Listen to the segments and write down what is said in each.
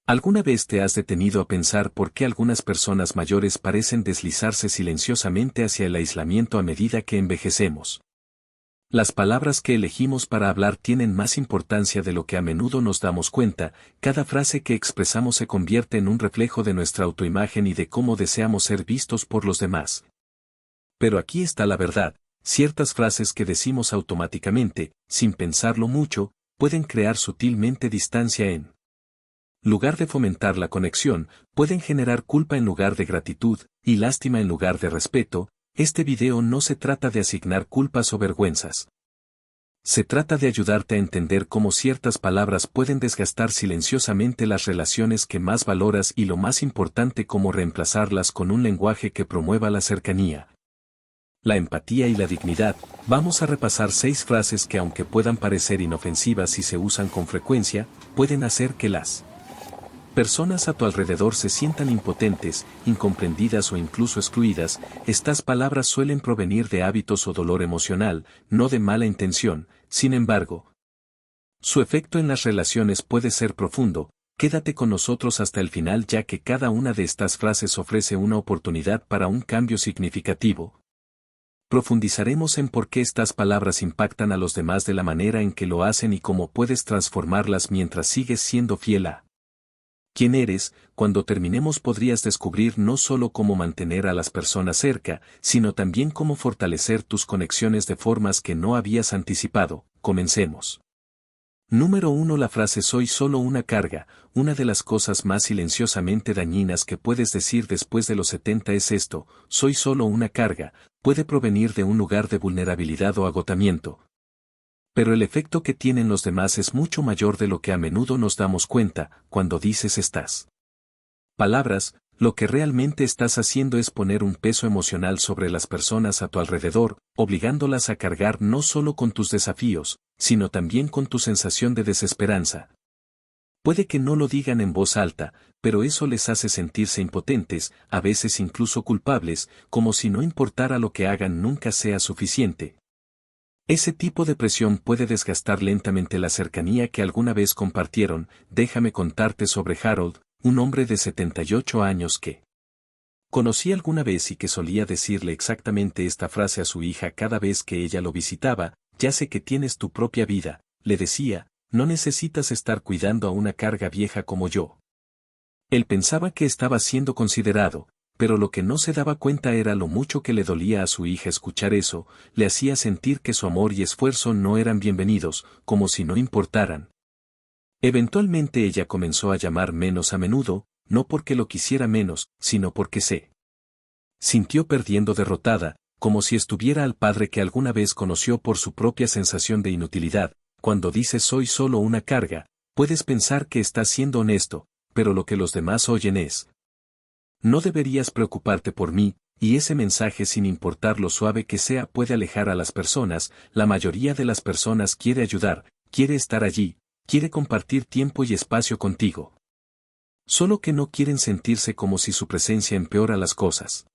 ¿Alguna vez te has detenido a pensar por qué algunas personas mayores parecen deslizarse silenciosamente hacia el aislamiento a medida que envejecemos? Las palabras que elegimos para hablar tienen más importancia de lo que a menudo nos damos cuenta, cada frase que expresamos se convierte en un reflejo de nuestra autoimagen y de cómo deseamos ser vistos por los demás. Pero aquí está la verdad, ciertas frases que decimos automáticamente, sin pensarlo mucho, pueden crear sutilmente distancia en lugar de fomentar la conexión, pueden generar culpa en lugar de gratitud, y lástima en lugar de respeto. Este video no se trata de asignar culpas o vergüenzas. Se trata de ayudarte a entender cómo ciertas palabras pueden desgastar silenciosamente las relaciones que más valoras y lo más importante, cómo reemplazarlas con un lenguaje que promueva la cercanía, la empatía y la dignidad. Vamos a repasar 6 frases que, aunque puedan parecer inofensivas si se usan con frecuencia, pueden hacer que las personas a tu alrededor se sientan impotentes, incomprendidas o incluso excluidas. Estas palabras suelen provenir de hábitos o dolor emocional, no de mala intención. Sin embargo, su efecto en las relaciones puede ser profundo. Quédate con nosotros hasta el final, ya que cada una de estas frases ofrece una oportunidad para un cambio significativo. Profundizaremos en por qué estas palabras impactan a los demás de la manera en que lo hacen y cómo puedes transformarlas mientras sigues siendo fiel a quién eres. Cuando terminemos podrías descubrir no solo cómo mantener a las personas cerca, sino también cómo fortalecer tus conexiones de formas que no habías anticipado. Comencemos. Número 1. La frase "soy solo una carga". Una de las cosas más silenciosamente dañinas que puedes decir después de los 70 es esto: soy solo una carga. Puede provenir de un lugar de vulnerabilidad o agotamiento, pero el efecto que tienen los demás es mucho mayor de lo que a menudo nos damos cuenta. Cuando dices estas palabras, lo que realmente estás haciendo es poner un peso emocional sobre las personas a tu alrededor, obligándolas a cargar no solo con tus desafíos, sino también con tu sensación de desesperanza. Puede que no lo digan en voz alta, pero eso les hace sentirse impotentes, a veces incluso culpables, como si no importara lo que hagan nunca sea suficiente. Ese tipo de presión puede desgastar lentamente la cercanía que alguna vez compartieron. Déjame contarte sobre Harold, un hombre de 78 años que conocí alguna vez y que solía decirle exactamente esta frase a su hija cada vez que ella lo visitaba: ya sé que tienes tu propia vida, le decía, no necesitas estar cuidando a una carga vieja como yo. Él pensaba que estaba siendo considerado, pero lo que no se daba cuenta era lo mucho que le dolía a su hija escuchar eso. Le hacía sentir que su amor y esfuerzo no eran bienvenidos, como si no importaran. Eventualmente ella comenzó a llamar menos a menudo, no porque lo quisiera menos, sino porque se sintió perdiendo derrotada, como si estuviera al padre que alguna vez conoció por su propia sensación de inutilidad. Cuando dices "soy solo una carga", puedes pensar que estás siendo honesto, pero lo que los demás oyen es: no deberías preocuparte por mí, y ese mensaje, sin importar lo suave que sea, puede alejar a las personas. La mayoría de las personas quiere ayudar, quiere estar allí, quiere compartir tiempo y espacio contigo. Solo que no quieren sentirse como si su presencia empeora las cosas.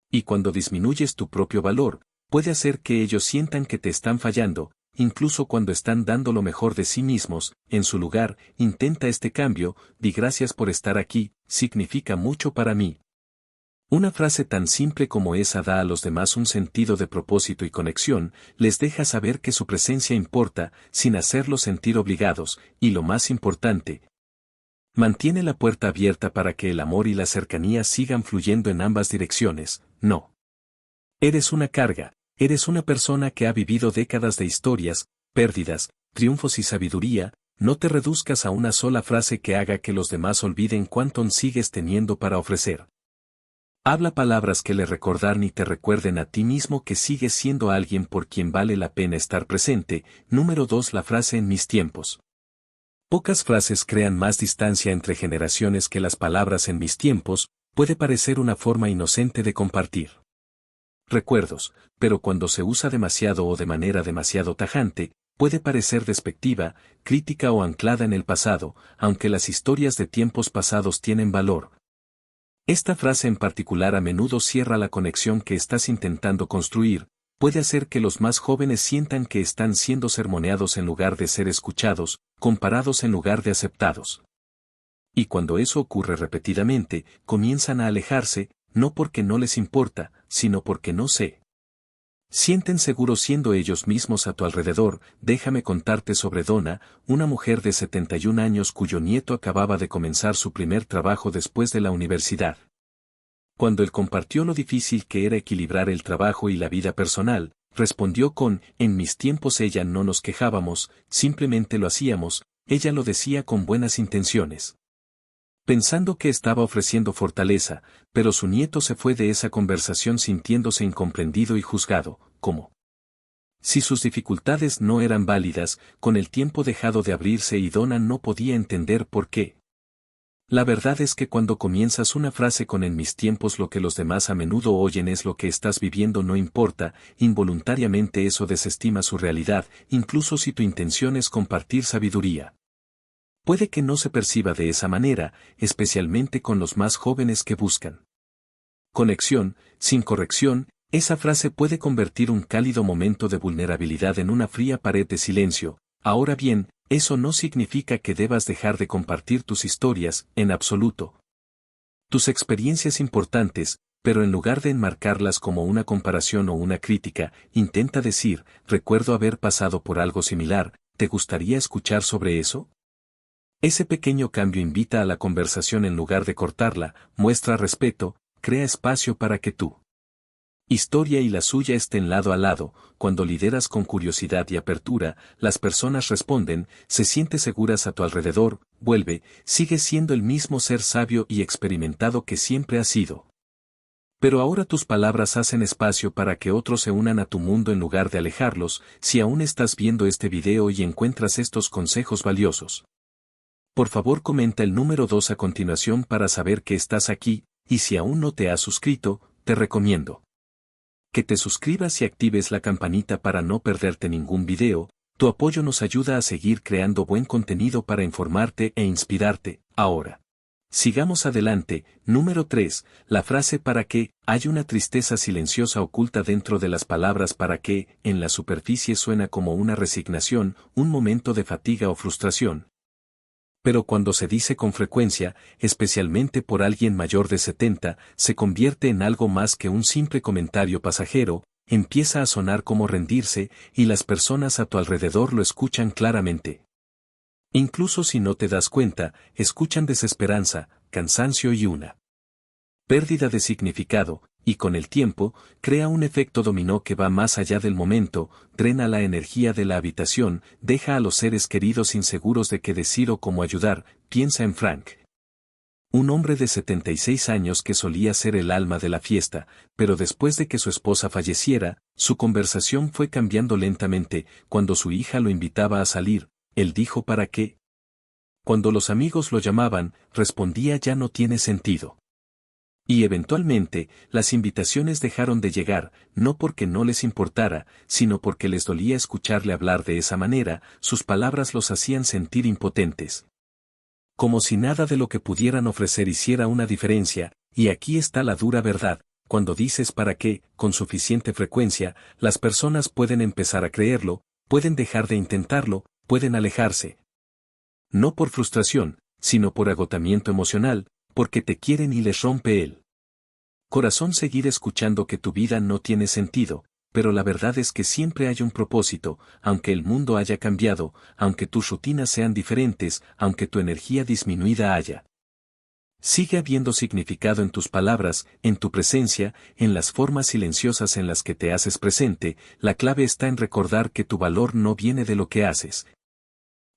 Y cuando disminuyes tu propio valor, puede hacer que ellos sientan que te están fallando, incluso cuando están dando lo mejor de sí mismos. En su lugar, intenta este cambio: di "gracias por estar aquí, significa mucho para mí". Una frase tan simple como esa da a los demás un sentido de propósito y conexión, les deja saber que su presencia importa, sin hacerlos sentir obligados, y lo más importante, mantiene la puerta abierta para que el amor y la cercanía sigan fluyendo en ambas direcciones. No eres una carga. Eres una persona que ha vivido décadas de historias, pérdidas, triunfos y sabiduría. No te reduzcas a una sola frase que haga que los demás olviden cuánto sigues teniendo para ofrecer. Habla palabras que le recordan y te recuerden a ti mismo que sigues siendo alguien por quien vale la pena estar presente. Número 2. La frase "en mis tiempos". Pocas frases crean más distancia entre generaciones que las palabras "en mis tiempos". Puede parecer una forma inocente de compartir recuerdos, pero cuando se usa demasiado o de manera demasiado tajante, puede parecer despectiva, crítica o anclada en el pasado. Aunque las historias de tiempos pasados tienen valor, esta frase en particular a menudo cierra la conexión que estás intentando construir. Puede hacer que los más jóvenes sientan que están siendo sermoneados en lugar de ser escuchados, comparados en lugar de aceptados. Y cuando eso ocurre repetidamente, comienzan a alejarse, no porque no les importa, sino porque no se sienten seguros siendo ellos mismos a tu alrededor. Déjame contarte sobre Donna, una mujer de 71 años cuyo nieto acababa de comenzar su primer trabajo después de la universidad. Cuando él compartió lo difícil que era equilibrar el trabajo y la vida personal, respondió con: en mis tiempos ella no nos quejábamos, simplemente lo hacíamos. Ella lo decía con buenas intenciones, pensando que estaba ofreciendo fortaleza, pero su nieto se fue de esa conversación sintiéndose incomprendido y juzgado, como si sus dificultades no eran válidas. Con el tiempo dejado de abrirse y Donna no podía entender por qué. La verdad es que cuando comienzas una frase con en mis tiempos lo que los demás a menudo oyen es lo que estás viviendo no importa, involuntariamente eso desestima su realidad, incluso si tu intención es compartir sabiduría. Puede que no se perciba de esa manera, especialmente con los más jóvenes que buscan conexión. Sin corrección, esa frase puede convertir un cálido momento de vulnerabilidad en una fría pared de silencio. Ahora bien, eso no significa que debas dejar de compartir tus historias, en absoluto. Tus experiencias importantes, pero en lugar de enmarcarlas como una comparación o una crítica, intenta decir: recuerdo haber pasado por algo similar, ¿te gustaría escuchar sobre eso? Ese pequeño cambio invita a la conversación en lugar de cortarla, muestra respeto, crea espacio para que tu historia y la suya estén lado a lado. Cuando lideras con curiosidad y apertura, las personas responden, se sienten seguras a tu alrededor. Vuelve, sigue siendo el mismo ser sabio y experimentado que siempre has sido. Pero ahora tus palabras hacen espacio para que otros se unan a tu mundo en lugar de alejarlos. Si aún estás viendo este video y encuentras estos consejos valiosos, por favor comenta el número 2 a continuación para saber que estás aquí, y si aún no te has suscrito, te recomiendo que te suscribas y actives la campanita para no perderte ningún video. Tu apoyo nos ayuda a seguir creando buen contenido para informarte e inspirarte. Ahora, sigamos adelante. Número 3. La frase ¿para qué? Hay una tristeza silenciosa oculta dentro de las palabras ¿para qué? En la superficie suena como una resignación, un momento de fatiga o frustración. Pero cuando se dice con frecuencia, especialmente por alguien mayor de 70, se convierte en algo más que un simple comentario pasajero, empieza a sonar como rendirse, y las personas a tu alrededor lo escuchan claramente. Incluso si no te das cuenta, escuchan desesperanza, cansancio y una pérdida de significado, y con el tiempo, crea un efecto dominó que va más allá del momento, drena la energía de la habitación, deja a los seres queridos inseguros de qué decir o cómo ayudar. Piensa en Frank, un hombre de 76 años que solía ser el alma de la fiesta, pero después de que su esposa falleciera, su conversación fue cambiando lentamente. Cuando su hija lo invitaba a salir, él dijo ¿para qué? Cuando los amigos lo llamaban, respondía ya no tiene sentido. Y eventualmente, las invitaciones dejaron de llegar, no porque no les importara, sino porque les dolía escucharle hablar de esa manera. Sus palabras los hacían sentir impotentes, como si nada de lo que pudieran ofrecer hiciera una diferencia. Y aquí está la dura verdad: cuando dices ¿para qué? Con suficiente frecuencia, las personas pueden empezar a creerlo, pueden dejar de intentarlo, pueden alejarse. No por frustración, sino por agotamiento emocional, porque te quieren y les rompe el corazón seguir escuchando que tu vida no tiene sentido. Pero la verdad es que siempre hay un propósito, aunque el mundo haya cambiado, aunque tus rutinas sean diferentes, aunque tu energía disminuida haya. Sigue habiendo significado en tus palabras, en tu presencia, en las formas silenciosas en las que te haces presente. La clave está en recordar que tu valor no viene de lo que haces.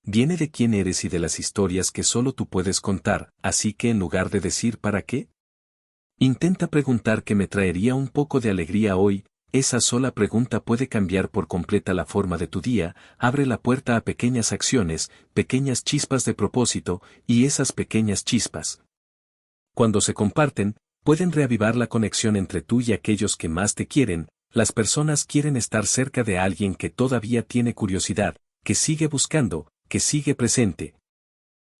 Viene de quién eres y de las historias que solo tú puedes contar. Así que en lugar de decir ¿para qué?, intenta preguntar ¿qué me traería un poco de alegría hoy? Esa sola pregunta puede cambiar por completa la forma de tu día. Abre la puerta a pequeñas acciones, pequeñas chispas de propósito, y esas pequeñas chispas, cuando se comparten, pueden reavivar la conexión entre tú y aquellos que más te quieren. Las personas quieren estar cerca de alguien que todavía tiene curiosidad, que sigue buscando, que sigue presente.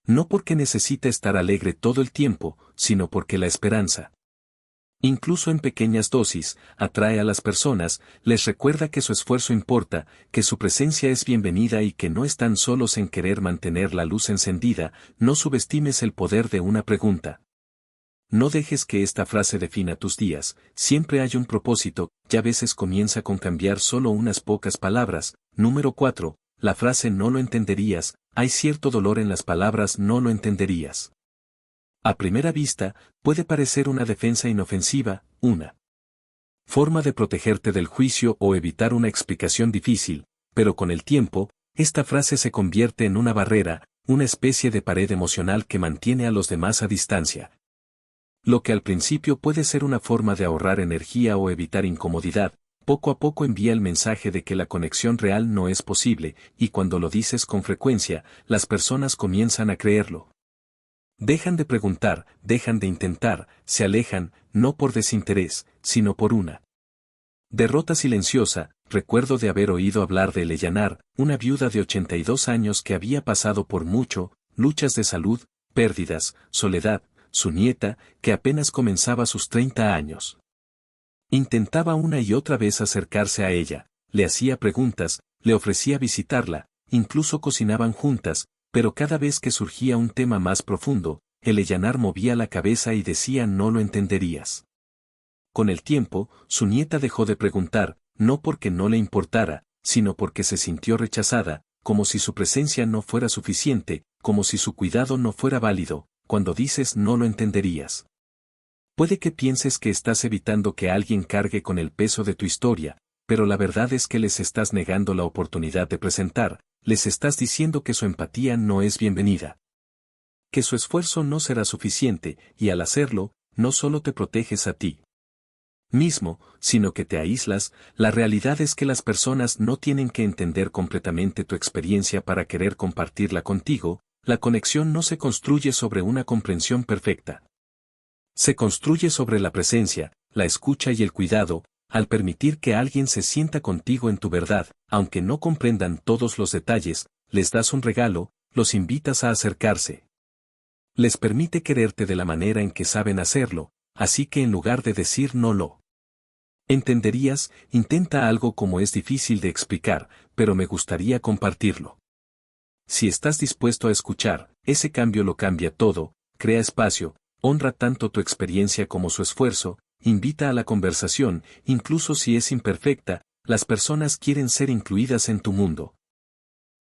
No porque necesita estar alegre todo el tiempo, sino porque la esperanza Incluso en pequeñas dosis, atrae a las personas, les recuerda que su esfuerzo importa, que su presencia es bienvenida y que no están solos en querer mantener la luz encendida. No subestimes el poder de una pregunta. No dejes que esta frase defina tus días, siempre hay un propósito, y a veces comienza con cambiar solo unas pocas palabras. Número 4. La frase no lo entenderías, hay cierto dolor en las palabras no lo entenderías. A primera vista, puede parecer una defensa inofensiva, una forma de protegerte del juicio o evitar una explicación difícil, pero con el tiempo, esta frase se convierte en una barrera, una especie de pared emocional que mantiene a los demás a distancia. Lo que al principio puede ser una forma de ahorrar energía o evitar incomodidad, poco a poco envía el mensaje de que la conexión real no es posible, y cuando lo dices con frecuencia, las personas comienzan a creerlo. Dejan de preguntar, dejan de intentar, se alejan, no por desinterés, sino por una derrota silenciosa. Recuerdo de haber oído hablar de Eleyanar, una viuda de 82 años que había pasado por luchas de salud, pérdidas, soledad, su nieta, que apenas comenzaba sus 30 años. Intentaba una y otra vez acercarse a ella, le hacía preguntas, le ofrecía visitarla, incluso cocinaban juntas, pero cada vez que surgía un tema más profundo, Eleyanar movía la cabeza y decía no lo entenderías. Con el tiempo, su nieta dejó de preguntar, no porque no le importara, sino porque se sintió rechazada, como si su presencia no fuera suficiente, como si su cuidado no fuera válido. Cuando dices no lo entenderías, puede que pienses que estás evitando que alguien cargue con el peso de tu historia, pero la verdad es que les estás negando la oportunidad de presentar, les estás diciendo que su empatía no es bienvenida, que su esfuerzo no será suficiente, y al hacerlo, no solo te proteges a ti mismo, sino que te aíslas. La realidad es que las personas no tienen que entender completamente tu experiencia para querer compartirla contigo. La conexión no se construye sobre una comprensión perfecta. Se construye sobre la presencia, la escucha y el cuidado. Al permitir que alguien se sienta contigo en tu verdad, aunque no comprendan todos los detalles, les das un regalo, los invitas a acercarse. Les permite quererte de la manera en que saben hacerlo, así que en lugar de decir no lo entenderías, intenta algo como es difícil de explicar, pero me gustaría compartirlo. Si estás dispuesto a escuchar, ese cambio lo cambia todo, crea espacio, honra tanto tu experiencia como su esfuerzo, invita a la conversación, incluso si es imperfecta. Las personas quieren ser incluidas en tu mundo.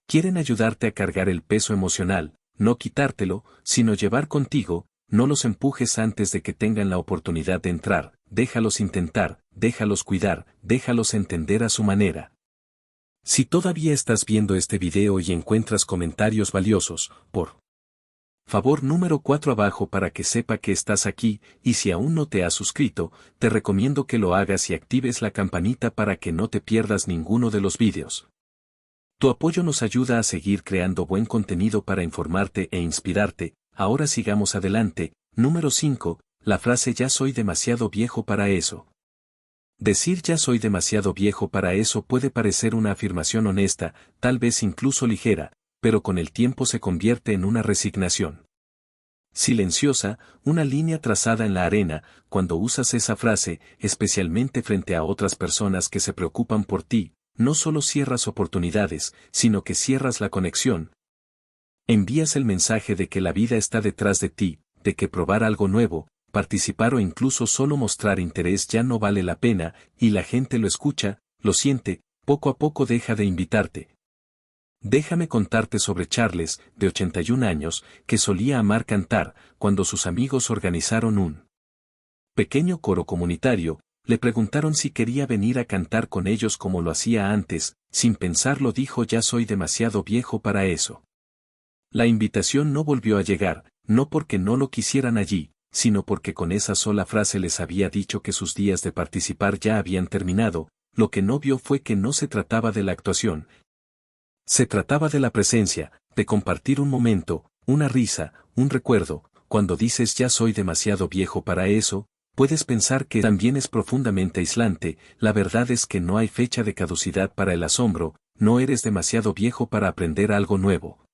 Quieren ayudarte a cargar el peso emocional, no quitártelo, sino llevar contigo. No los empujes antes de que tengan la oportunidad de entrar, déjalos intentar, déjalos cuidar, déjalos entender a su manera. Si todavía estás viendo este video y encuentras comentarios valiosos, por favor número 4 abajo para que sepa que estás aquí, y si aún no te has suscrito, te recomiendo que lo hagas y actives la campanita para que no te pierdas ninguno de los vídeos. Tu apoyo nos ayuda a seguir creando buen contenido para informarte e inspirarte. Ahora sigamos adelante. Número 5, la frase ya soy demasiado viejo para eso. Decir ya soy demasiado viejo para eso puede parecer una afirmación honesta, tal vez incluso ligera, pero con el tiempo se convierte en una resignación silenciosa, una línea trazada en la arena. Cuando usas esa frase, especialmente frente a otras personas que se preocupan por ti, no solo cierras oportunidades, sino que cierras la conexión. Envías el mensaje de que la vida está detrás de ti, de que probar algo nuevo, participar o incluso solo mostrar interés ya no vale la pena, y la gente lo escucha, lo siente, poco a poco deja de invitarte. Déjame contarte sobre Charles, de 81 años, que solía amar cantar. Cuando sus amigos organizaron un pequeño coro comunitario, le preguntaron si quería venir a cantar con ellos como lo hacía antes. Sin pensarlo dijo ya soy demasiado viejo para eso. La invitación no volvió a llegar, no porque no lo quisieran allí, sino porque con esa sola frase les había dicho que sus días de participar ya habían terminado. Lo que no vio fue que no se trataba de la actuación. Se trataba de la presencia, de compartir un momento, una risa, un recuerdo. Cuando dices ya soy demasiado viejo para eso, puedes pensar que también es profundamente aislante. La verdad es que no hay fecha de caducidad para el asombro. No eres demasiado viejo para aprender algo nuevo.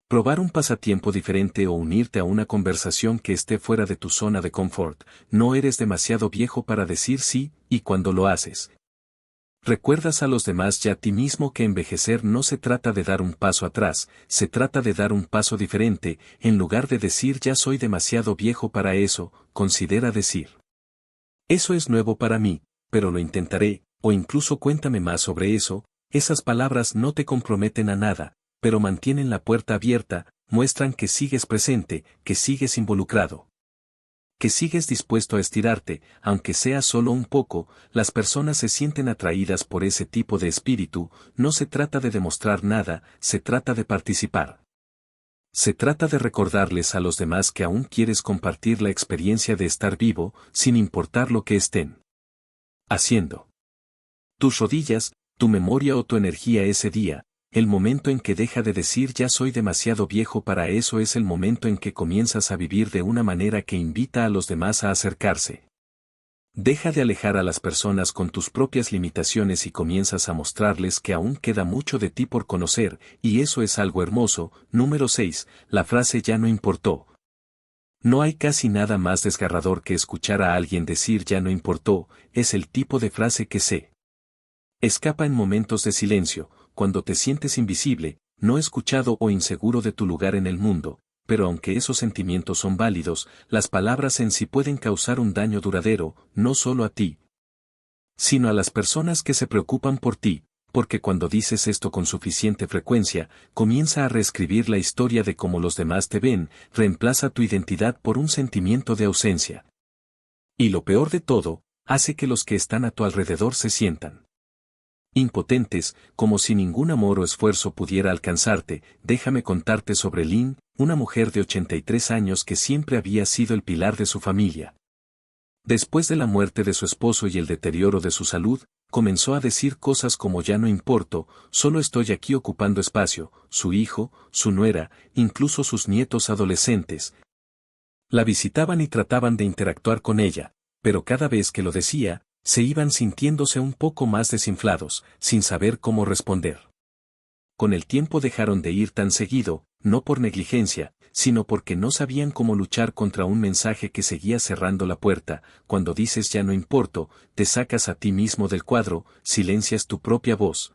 Probar un pasatiempo diferente o unirte a una conversación que esté fuera de tu zona de confort. No eres demasiado viejo para decir sí, y cuando lo haces, recuerdas a los demás y a ti mismo que envejecer no se trata de dar un paso atrás, se trata de dar un paso diferente. En lugar de decir ya soy demasiado viejo para eso, considera decir: eso es nuevo para mí, pero lo intentaré, o incluso cuéntame más sobre eso. Esas palabras no te comprometen a nada, pero mantienen la puerta abierta, muestran que sigues presente, que sigues involucrado, que sigues dispuesto a estirarte, aunque sea solo un poco. Las personas se sienten atraídas por ese tipo de espíritu. No se trata de demostrar nada, se trata de participar. Se trata de recordarles a los demás que aún quieres compartir la experiencia de estar vivo, sin importar lo que estén haciendo. Tus rodillas, tu memoria o tu energía ese día. El momento en que deja de decir ya soy demasiado viejo para eso es el momento en que comienzas a vivir de una manera que invita a los demás a acercarse. Deja de alejar a las personas con tus propias limitaciones y comienzas a mostrarles que aún queda mucho de ti por conocer, y eso es algo hermoso. Número 6. La frase ya no importó. No hay casi nada más desgarrador que escuchar a alguien decir ya no importó. Es el tipo de frase que se escapa en momentos de silencio, cuando te sientes invisible, no escuchado o inseguro de tu lugar en el mundo. Pero aunque esos sentimientos son válidos, las palabras en sí pueden causar un daño duradero, no solo a ti, sino a las personas que se preocupan por ti, porque cuando dices esto con suficiente frecuencia, comienza a reescribir la historia de cómo los demás te ven, reemplaza tu identidad por un sentimiento de ausencia. Y lo peor de todo, hace que los que están a tu alrededor se sientan impotentes, como si ningún amor o esfuerzo pudiera alcanzarte. Déjame contarte sobre Lynn, una mujer de 83 años que siempre había sido el pilar de su familia. Después de la muerte de su esposo y el deterioro de su salud, comenzó a decir cosas como ya no importo, solo estoy aquí ocupando espacio. Su hijo, su nuera, incluso sus nietos adolescentes la visitaban y trataban de interactuar con ella, pero cada vez que lo decía, se iban sintiéndose un poco más desinflados, sin saber cómo responder. Con el tiempo dejaron de ir tan seguido, no por negligencia, sino porque no sabían cómo luchar contra un mensaje que seguía cerrando la puerta. Cuando dices ya no importo, te sacas a ti mismo del cuadro, silencias tu propia voz.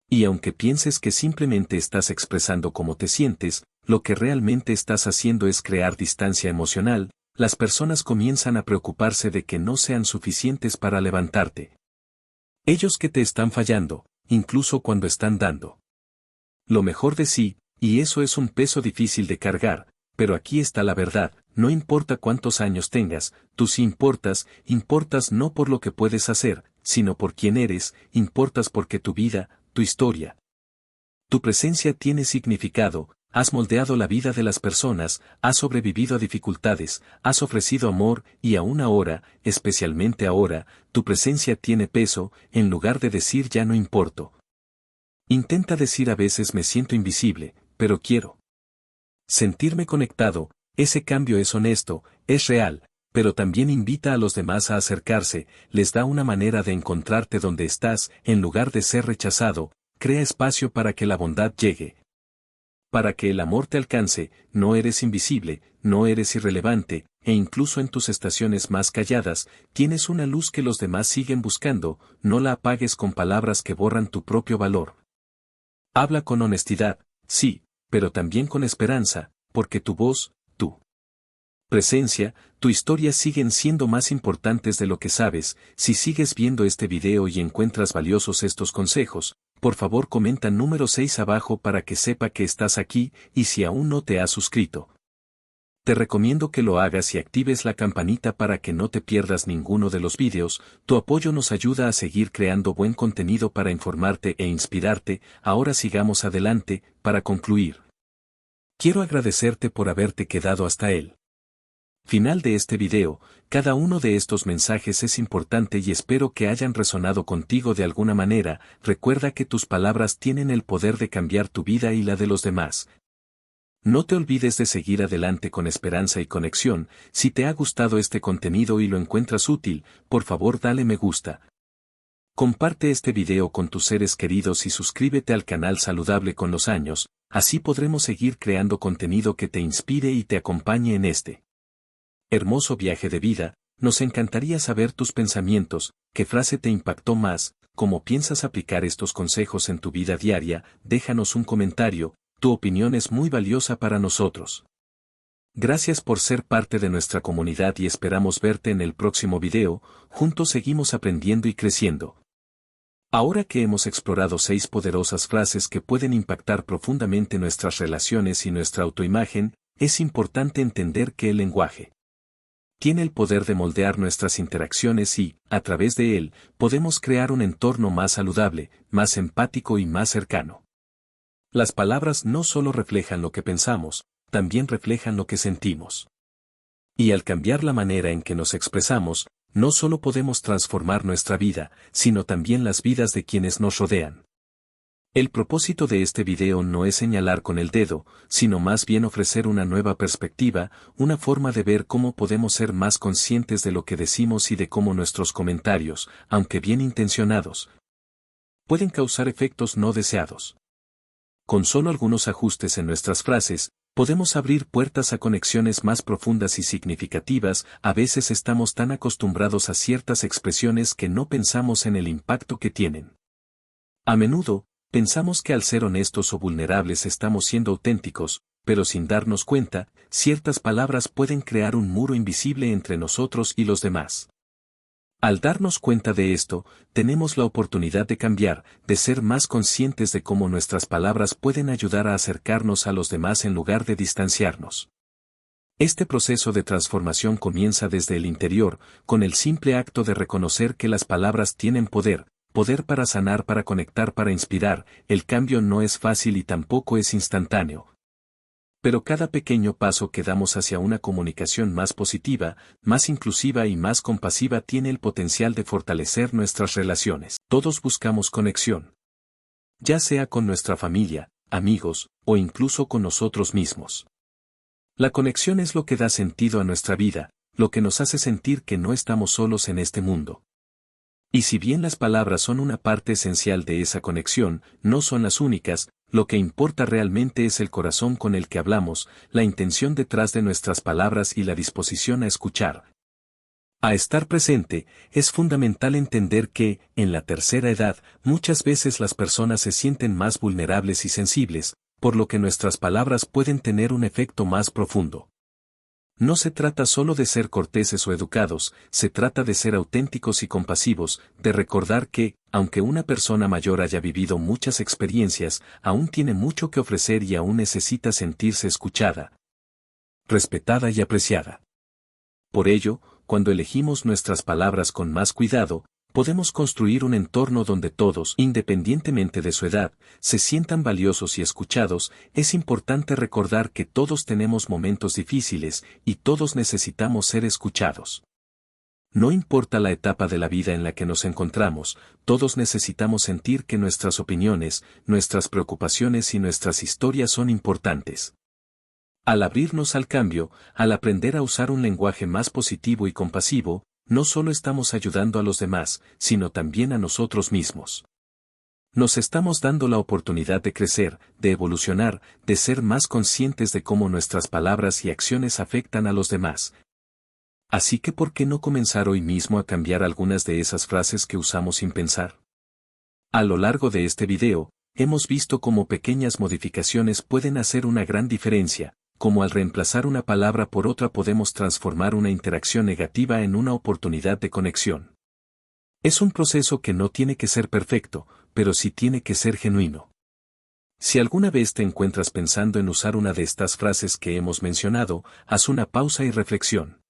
Y aunque pienses que simplemente estás expresando cómo te sientes, lo que realmente estás haciendo es crear distancia emocional. Las personas comienzan a preocuparse de que no sean suficientes para levantarte. Ellos que te están fallando, incluso cuando están dando lo mejor de sí, y eso es un peso difícil de cargar, pero aquí está la verdad: no importa cuántos años tengas, tú sí importas. Importas no por lo que puedes hacer, sino por quién eres. Importas porque tu vida, tu historia, tu presencia tiene significado. Has moldeado la vida de las personas, has sobrevivido a dificultades, has ofrecido amor, y aún ahora, especialmente ahora, tu presencia tiene peso. En lugar de decir ya no importo, intenta decir: a veces me siento invisible, pero quiero sentirme conectado. Ese cambio es honesto, es real, pero también invita a los demás a acercarse, les da una manera de encontrarte donde estás. En lugar de ser rechazado, crea espacio para que la bondad llegue, para que el amor te alcance. No eres invisible, no eres irrelevante, e incluso en tus estaciones más calladas, tienes una luz que los demás siguen buscando. No la apagues con palabras que borran tu propio valor. Habla con honestidad, sí, pero también con esperanza, porque tu voz, tu presencia, tu historia siguen siendo más importantes de lo que sabes. Si sigues viendo este video y encuentras valiosos estos consejos, por favor comenta número 6 abajo para que sepa que estás aquí. Y si aún no te has suscrito, te recomiendo que lo hagas y actives la campanita para que no te pierdas ninguno de los videos. Tu apoyo nos ayuda a seguir creando buen contenido para informarte e inspirarte. Ahora sigamos adelante. Para concluir, quiero agradecerte por haberte quedado hasta el final de este video. Cada uno de estos mensajes es importante y espero que hayan resonado contigo de alguna manera. Recuerda que tus palabras tienen el poder de cambiar tu vida y la de los demás. No te olvides de seguir adelante con esperanza y conexión. Si te ha gustado este contenido y lo encuentras útil, por favor dale me gusta. Comparte este video con tus seres queridos y suscríbete al canal Saludable con los Años, así podremos seguir creando contenido que te inspire y te acompañe en este hermoso viaje de vida. Nos encantaría saber tus pensamientos, qué frase te impactó más, cómo piensas aplicar estos consejos en tu vida diaria. Déjanos un comentario, tu opinión es muy valiosa para nosotros. Gracias por ser parte de nuestra comunidad y esperamos verte en el próximo video. Juntos seguimos aprendiendo y creciendo. Ahora que hemos explorado 6 poderosas frases que pueden impactar profundamente nuestras relaciones y nuestra autoimagen, es importante entender que el lenguaje tiene el poder de moldear nuestras interacciones y, a través de él, podemos crear un entorno más saludable, más empático y más cercano. Las palabras no solo reflejan lo que pensamos, también reflejan lo que sentimos. Y al cambiar la manera en que nos expresamos, no solo podemos transformar nuestra vida, sino también las vidas de quienes nos rodean. El propósito de este video no es señalar con el dedo, sino más bien ofrecer una nueva perspectiva, una forma de ver cómo podemos ser más conscientes de lo que decimos y de cómo nuestros comentarios, aunque bien intencionados, pueden causar efectos no deseados. Con solo algunos ajustes en nuestras frases, podemos abrir puertas a conexiones más profundas y significativas. A veces estamos tan acostumbrados a ciertas expresiones que no pensamos en el impacto que tienen. A menudo, pensamos que al ser honestos o vulnerables estamos siendo auténticos, pero sin darnos cuenta, ciertas palabras pueden crear un muro invisible entre nosotros y los demás. Al darnos cuenta de esto, tenemos la oportunidad de cambiar, de ser más conscientes de cómo nuestras palabras pueden ayudar a acercarnos a los demás en lugar de distanciarnos. Este proceso de transformación comienza desde el interior, con el simple acto de reconocer que las palabras tienen poder para sanar, para conectar, para inspirar. El cambio no es fácil y tampoco es instantáneo. Pero cada pequeño paso que damos hacia una comunicación más positiva, más inclusiva y más compasiva tiene el potencial de fortalecer nuestras relaciones. Todos buscamos conexión. Ya sea con nuestra familia, amigos, o incluso con nosotros mismos. La conexión es lo que da sentido a nuestra vida, lo que nos hace sentir que no estamos solos en este mundo. Y si bien las palabras son una parte esencial de esa conexión, no son las únicas. Lo que importa realmente es el corazón con el que hablamos, la intención detrás de nuestras palabras y la disposición a escuchar. A estar presente, es fundamental entender que, en la tercera edad, muchas veces las personas se sienten más vulnerables y sensibles, por lo que nuestras palabras pueden tener un efecto más profundo. No se trata solo de ser corteses o educados, se trata de ser auténticos y compasivos, de recordar que, aunque una persona mayor haya vivido muchas experiencias, aún tiene mucho que ofrecer y aún necesita sentirse escuchada, respetada y apreciada. Por ello, cuando elegimos nuestras palabras con más cuidado, podemos construir un entorno donde todos, independientemente de su edad, se sientan valiosos y escuchados. Es importante recordar que todos tenemos momentos difíciles, y todos necesitamos ser escuchados. No importa la etapa de la vida en la que nos encontramos, todos necesitamos sentir que nuestras opiniones, nuestras preocupaciones y nuestras historias son importantes. Al abrirnos al cambio, al aprender a usar un lenguaje más positivo y compasivo, no solo estamos ayudando a los demás, sino también a nosotros mismos. Nos estamos dando la oportunidad de crecer, de evolucionar, de ser más conscientes de cómo nuestras palabras y acciones afectan a los demás. Así que ¿por qué no comenzar hoy mismo a cambiar algunas de esas frases que usamos sin pensar? A lo largo de este video, hemos visto cómo pequeñas modificaciones pueden hacer una gran diferencia. Como al reemplazar una palabra por otra podemos transformar una interacción negativa en una oportunidad de conexión. Es un proceso que no tiene que ser perfecto, pero sí tiene que ser genuino. Si alguna vez te encuentras pensando en usar una de estas frases que hemos mencionado, haz una pausa y reflexión.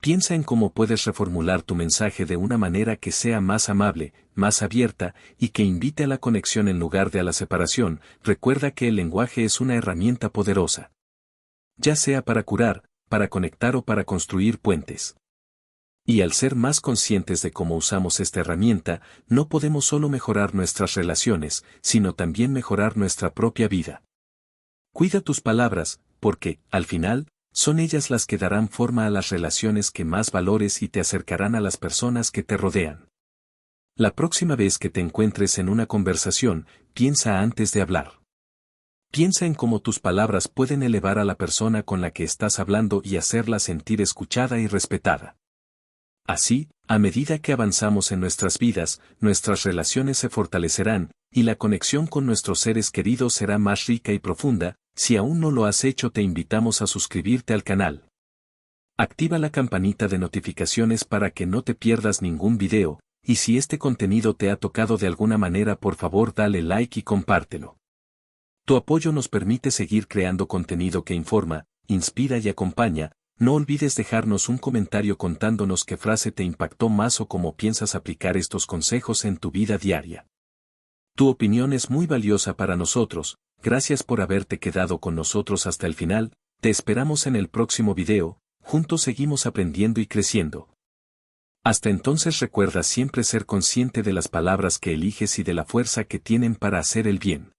Piensa en cómo puedes reformular tu mensaje de una manera que sea más amable, más abierta, y que invite a la conexión en lugar de a la separación. Recuerda que el lenguaje es una herramienta poderosa. Ya sea para curar, para conectar o para construir puentes. Y al ser más conscientes de cómo usamos esta herramienta, no podemos solo mejorar nuestras relaciones, sino también mejorar nuestra propia vida. Cuida tus palabras, porque, al final, son ellas las que darán forma a las relaciones que más valores y te acercarán a las personas que te rodean. La próxima vez que te encuentres en una conversación, piensa antes de hablar. Piensa en cómo tus palabras pueden elevar a la persona con la que estás hablando y hacerla sentir escuchada y respetada. Así, a medida que avanzamos en nuestras vidas, nuestras relaciones se fortalecerán, y la conexión con nuestros seres queridos será más rica y profunda. Si aún no lo has hecho, te invitamos a suscribirte al canal. Activa la campanita de notificaciones para que no te pierdas ningún video, y si este contenido te ha tocado de alguna manera, por favor dale like y compártelo. Tu apoyo nos permite seguir creando contenido que informa, inspira y acompaña. No olvides dejarnos un comentario contándonos qué frase te impactó más o cómo piensas aplicar estos consejos en tu vida diaria. Tu opinión es muy valiosa para nosotros. Gracias por haberte quedado con nosotros hasta el final. Te esperamos en el próximo video. Juntos seguimos aprendiendo y creciendo. Hasta entonces, recuerda siempre ser consciente de las palabras que eliges y de la fuerza que tienen para hacer el bien.